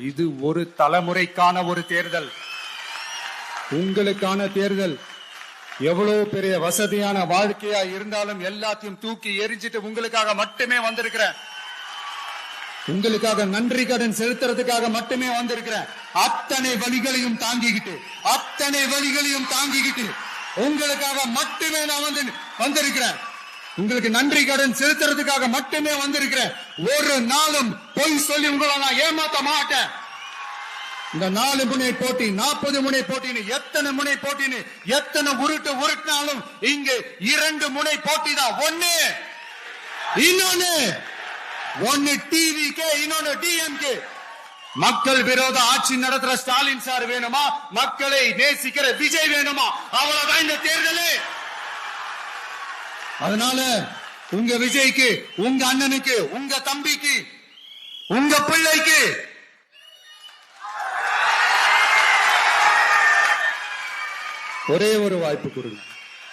இது ஒரு தலைமுறைக்கான ஒரு தேர்தல், உங்களுக்கான தேர்தல். எவ்வளவு பெரிய வசதியான வாழ்க்கையா இருந்தாலும் எல்லாத்தையும் தூக்கி எரிஞ்சிட்டு உங்களுக்காக மட்டுமே வந்திருக்கிறேன். உங்களுக்காக நன்றி கடன் செலுத்துறதுக்காக மட்டுமே வந்திருக்கிறேன். அத்தனை வழிகளையும் தாங்கிக்கிட்டு உங்களுக்காக மட்டுமே நான் வந்திருக்கிறேன். உங்களுக்கு நன்றி கடன் செலுத்துறதுக்காக மட்டுமே வந்திருக்கிறேன். ஒரு நாளும் பொய் சொல்லி உங்களை நான் ஏமாத்த மாட்டேன். இந்த 4 முனை போட்டி, 40 முனை போட்டின்னு எத்தனை முனை போட்டின்னு எத்தனை உருட்டினாலும் இங்கு 2 முனை போட்டி தான். ஒன்னு டிவிகே, இன்னொன்னு டிஎம்கே. மக்கள் விரோத ஆட்சி நடத்துற ஸ்டாலின் சார் வேணுமா, மக்களை நேசிக்கிற விஜய் வேணுமா? அவ்வளவுதான் இந்த தேர்தலே. அதனால உங்க விஜய்க்கு, உங்க அண்ணனுக்கு, உங்க தம்பிக்கு, உங்க பிள்ளைக்கு ஒரே ஒரு வாய்ப்பு கொடுங்க.